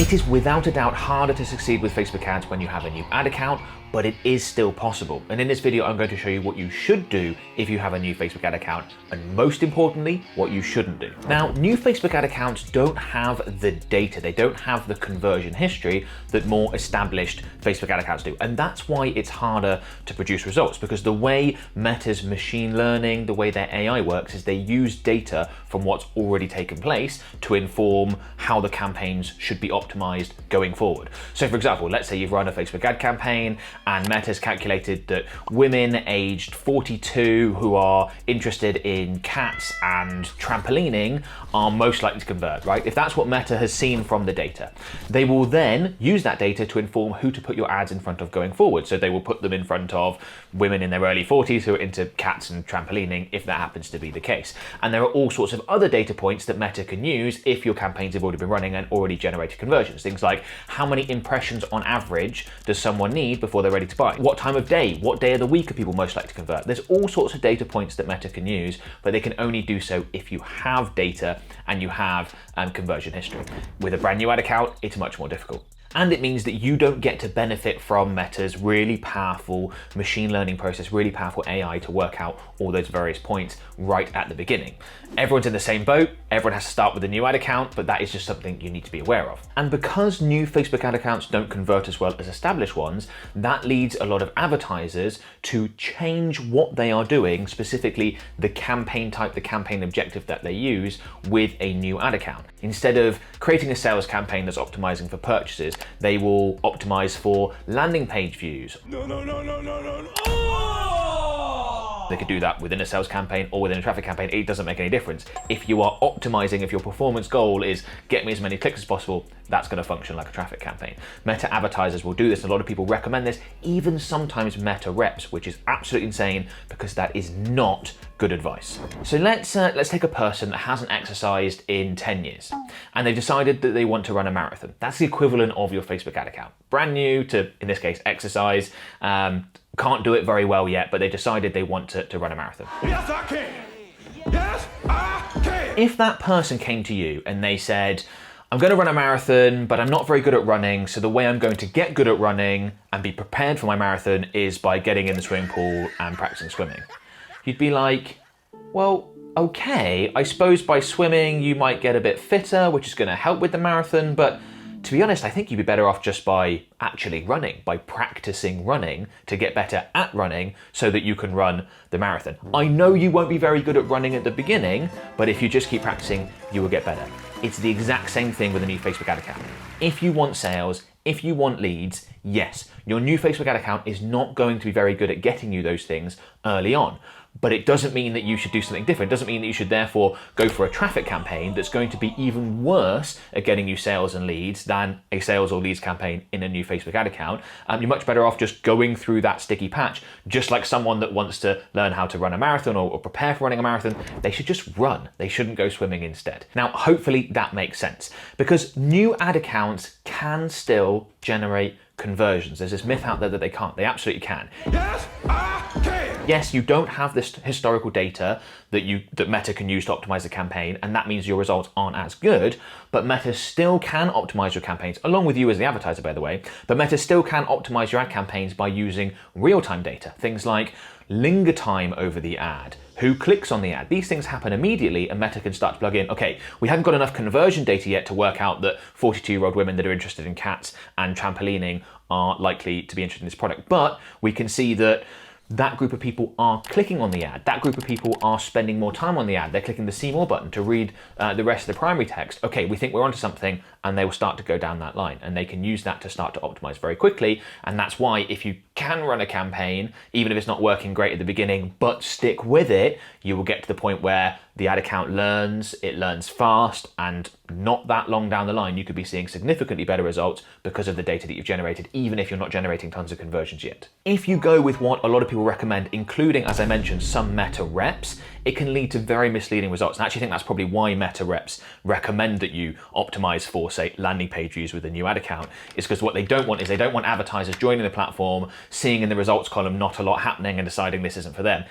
It is without a doubt harder to succeed with Facebook ads when you have a new ad account, but it is still possible. And in this video, I'm going to show you what you should do if you have a new Facebook ad account, and most importantly, what you shouldn't do. Now, new Facebook ad accounts don't have the data, they don't have the conversion history that more established Facebook ad accounts do. And that's why it's harder to produce results, because the way Meta's machine learning, the way their AI works, is they use data from what's already taken place to inform how the campaigns should be optimized going forward. So for example, let's say you've run a Facebook ad campaign and Meta's calculated that women aged 42 who are interested in cats and trampolining are most likely to convert, right? If that's what Meta has seen from the data, they will then use that data to inform who to put your ads in front of going forward. So they will put them in front of women in their early 40s who are into cats and trampolining, if that happens to be the case. And there are all sorts of other data points that Meta can use if your campaigns have already been running and already generated conversions. Things like how many impressions on average does someone need before they're ready to buy? What time of day, what day of the week are people most likely to convert? There's all sorts of data points that Meta can use, but they can only do so if you have data and you have conversion history. With a brand new ad account, it's much more difficult. And it means that you don't get to benefit from Meta's really powerful machine learning process, really powerful AI to work out all those various points right at the beginning. Everyone's in the same boat, everyone has to start with a new ad account, but that is just something you need to be aware of. And because new Facebook ad accounts don't convert as well as established ones, that leads a lot of advertisers to change what they are doing, specifically the campaign type, the campaign objective that they use with a new ad account. Instead of creating a sales campaign that's optimizing for purchases, they will optimize for landing page views. No. They could do that within a sales campaign or within a traffic campaign. It doesn't make any difference. If you are optimizing, if your performance goal is get me as many clicks as possible, that's going to function like a traffic campaign. Meta advertisers will do this. A lot of people recommend this, even sometimes Meta reps, which is absolutely insane because that is not good advice. So let's take a person that hasn't exercised in 10 years and they've decided that they want to run a marathon. That's the equivalent of your Facebook ad account. Brand new to, in this case, exercise. Can't do it very well yet, but they decided they want to run a marathon. Yes, I can. Yes, I can. If that person came to you and they said, I'm going to run a marathon, but I'm not very good at running, so the way I'm going to get good at running and be prepared for my marathon is by getting in the swimming pool and practicing swimming, you'd be like, well, okay, I suppose by swimming you might get a bit fitter, which is going to help with the marathon, but to be honest, I think you'd be better off just by actually running, by practicing running to get better at running so that you can run the marathon. I know you won't be very good at running at the beginning, but if you just keep practicing, you will get better. It's the exact same thing with a new Facebook ad account. If you want sales, if you want leads, yes, your new Facebook ad account is not going to be very good at getting you those things early on. But it doesn't mean that you should do something different. It doesn't mean that you should therefore go for a traffic campaign that's going to be even worse at getting you sales and leads than a sales or leads campaign in a new Facebook ad account. You're much better off just going through that sticky patch, just like someone that wants to learn how to run a marathon or prepare for running a marathon. They should just run. They shouldn't go swimming instead. Now, hopefully that makes sense, because new ad accounts can still generate conversions. There's this myth out there that they can't. They absolutely can. Yes, I can. Yes, you don't have this historical data that Meta can use to optimize the campaign, and that means your results aren't as good, but Meta still can optimize your campaigns, along with you as the advertiser, by the way, but Meta still can optimize your ad campaigns by using real-time data. Things like linger time over the ad, who clicks on the ad. These things happen immediately, and Meta can start to plug in, okay, we haven't got enough conversion data yet to work out that 42-year-old women that are interested in cats and trampolining are likely to be interested in this product, but we can see that that group of people are clicking on the ad. That group of people are spending more time on the ad. They're clicking the see more button to read the rest of the primary text. Okay, we think we're onto something, and they will start to go down that line, and they can use that to start to optimize very quickly. And that's why if you can run a campaign, even if it's not working great at the beginning, but stick with it, you will get to the point where the ad account learns, it learns fast, and not that long down the line, you could be seeing significantly better results because of the data that you've generated, even if you're not generating tons of conversions yet. If you go with what a lot of people recommend, including, as I mentioned, some Meta reps, it can lead to very misleading results. And I actually think that's probably why Meta reps recommend that you optimize for, say, landing page views with a new ad account, is because what they don't want is they don't want advertisers joining the platform, seeing in the results column not a lot happening and deciding this isn't for them.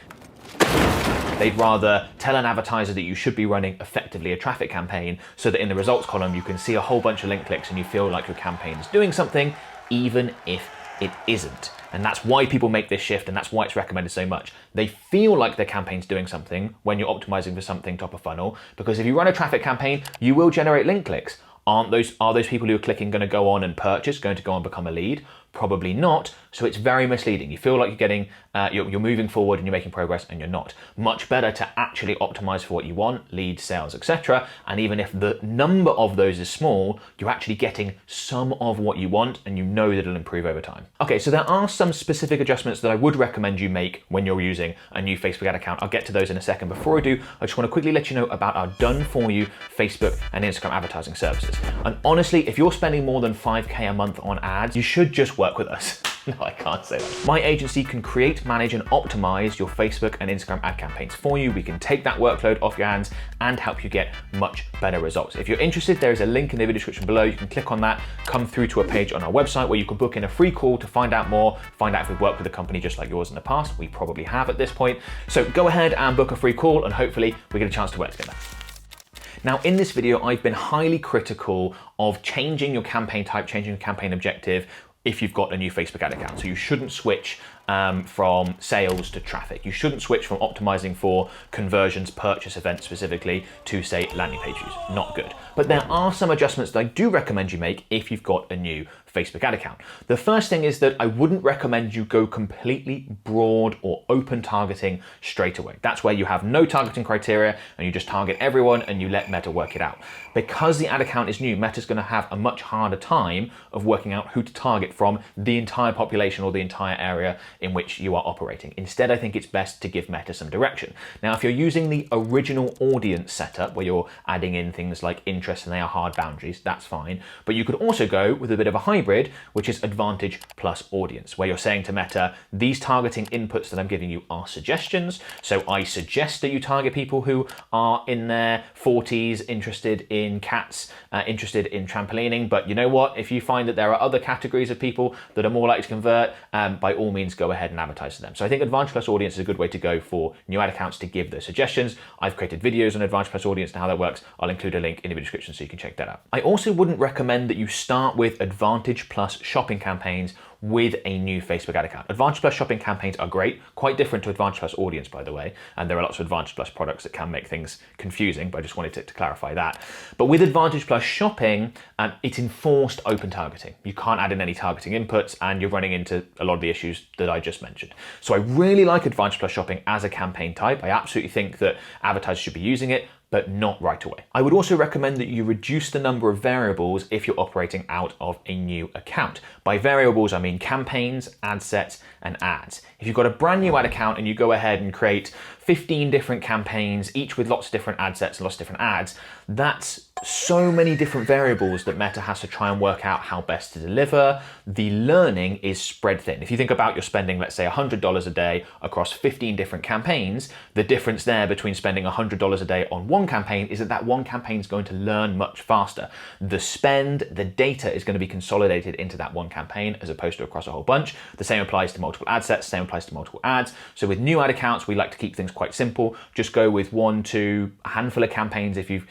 They'd rather tell an advertiser that you should be running effectively a traffic campaign so that in the results column you can see a whole bunch of link clicks and you feel like your campaign is doing something, even if it isn't. And that's why people make this shift, and that's why it's recommended so much. They feel like their campaign's doing something when you're optimizing for something top of funnel, because if you run a traffic campaign, you will generate link clicks. Are those people who are clicking going to go on and purchase, going to go on and become a lead? Probably not. So it's very misleading. You feel like you're getting, you're moving forward and you're making progress, and you're not. Much better to actually optimize for what you want, leads, sales, etc. And even if the number of those is small, you're actually getting some of what you want, and you know that it'll improve over time. Okay, so there are some specific adjustments that I would recommend you make when you're using a new Facebook ad account. I'll get to those in a second. Before I do, I just want to quickly let you know about our done for you Facebook and Instagram advertising services. And honestly, if you're spending more than 5K a month on ads, you should just work with us. No, I can't say that. My agency can create, manage, and optimize your Facebook and Instagram ad campaigns for you. We can take that workload off your hands and help you get much better results. If you're interested, there is a link in the video description below. You can click on that, come through to a page on our website where you can book in a free call to find out more, find out if we've worked with a company just like yours in the past. We probably have at this point. So go ahead and book a free call, and hopefully we get a chance to work together. Now, in this video, I've been highly critical of changing your campaign type, changing your campaign objective if you've got a new Facebook ad account. So you shouldn't switch from sales to traffic. You shouldn't switch from optimizing for conversions, purchase events specifically, to say landing page views. Not good. But there are some adjustments that I do recommend you make if you've got a new Facebook ad account. The first thing is that I wouldn't recommend you go completely broad or open targeting straight away. That's where you have no targeting criteria and you just target everyone and you let Meta work it out. Because the ad account is new, Meta's going to have a much harder time of working out who to target from the entire population or the entire area in which you are operating. Instead, I think it's best to give Meta some direction. Now, if you're using the original audience setup where you're adding in things like interests and they are hard boundaries, that's fine. But you could also go with a bit of a hybrid, which is advantage plus audience, where you're saying to Meta, these targeting inputs that I'm giving you are suggestions. So I suggest that you target people who are in their 40s, interested in cats, interested in trampolining. But you know what? If you find that there are other categories of people that are more likely to convert, by all means, go ahead and advertise to them. So I think Advantage Plus Audience is a good way to go for new ad accounts to give those suggestions. I've created videos on Advantage Plus Audience and how that works. I'll include a link in the video description so you can check that out. I also wouldn't recommend that you start with Advantage Plus shopping campaigns with a new Facebook ad account. Advantage Plus shopping campaigns are great, quite different to Advantage Plus Audience, by the way, and there are lots of Advantage Plus products that can make things confusing, but I just wanted to clarify that. But with Advantage Plus shopping, it's enforced open targeting. You can't add in any targeting inputs, and you're running into a lot of the issues that I just mentioned. So I really like Advantage Plus shopping as a campaign type. I absolutely think that advertisers should be using it, but not right away. I would also recommend that you reduce the number of variables if you're operating out of a new account. By variables, I mean campaigns, ad sets, and ads. If you've got a brand new ad account and you go ahead and create 15 different campaigns, each with lots of different ad sets and lots of different ads, that's so many different variables that Meta has to try and work out how best to deliver. The learning is spread thin. If you think about you're spending, let's say, $100 a day across 15 different campaigns, the difference there between spending $100 a day on one campaign is that that one campaign is going to learn much faster. The spend, the data is going to be consolidated into that one campaign as opposed to across a whole bunch. The same applies to multiple ad sets, same applies to multiple ads. So with new ad accounts, we like to keep things quite simple. Just go with one to a handful of campaigns if you've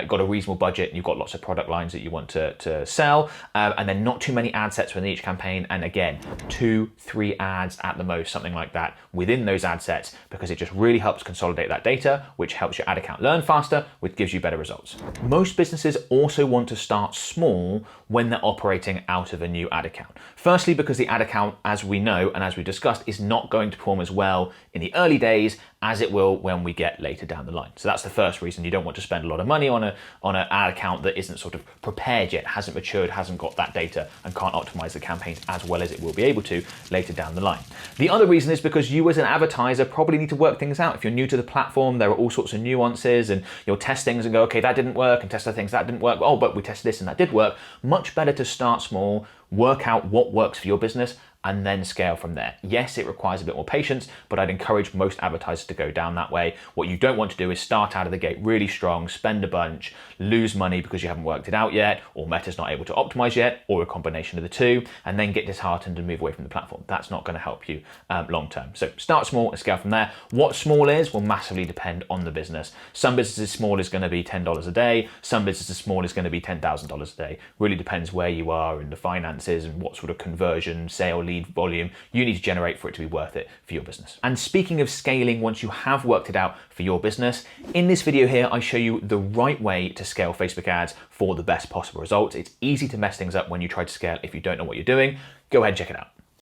got a reasonable budget and you've got lots of product lines that you want to sell, and then not too many ad sets within each campaign, and again 2-3 ads at the most, something like that within those ad sets, because it just really helps consolidate that data, which helps your ad account learn faster, which gives you better results. Most businesses also want to start small when they're operating out of a new ad account. Firstly, because the ad account, as we know and as we discussed, is not going to perform as well in the early days as it will when we get later down the line. So that's the first reason you don't want to spend a lot of money on an ad account that isn't sort of prepared yet, hasn't matured, hasn't got that data, and can't optimize the campaigns as well as it will be able to later down the line. The other reason is because you as an advertiser probably need to work things out. If you're new to the platform, there are all sorts of nuances, and you'll test things and go, okay, that didn't work, and test other things, that didn't work. Oh, but we tested this and that did work. Much better to start small, work out what works for your business, and then scale from there. Yes, it requires a bit more patience, but I'd encourage most advertisers to go down that way. What you don't want to do is start out of the gate really strong, spend a bunch, lose money because you haven't worked it out yet, or Meta's not able to optimize yet, or a combination of the two, and then get disheartened and move away from the platform. That's not going to help you long term. So start small and scale from there. What small is will massively depend on the business. Some businesses small is going to be $10 a day. Some businesses small is going to be $10,000 a day. Really depends where you are in the finances and what sort of conversion, sale, lead volume you need to generate for it to be worth it for your business. And speaking of scaling, once you have worked it out for your business, in this video here, I show you the right way to scale Facebook ads for the best possible results. It's easy to mess things up when you try to scale if you don't know what you're doing. Go ahead and check it out.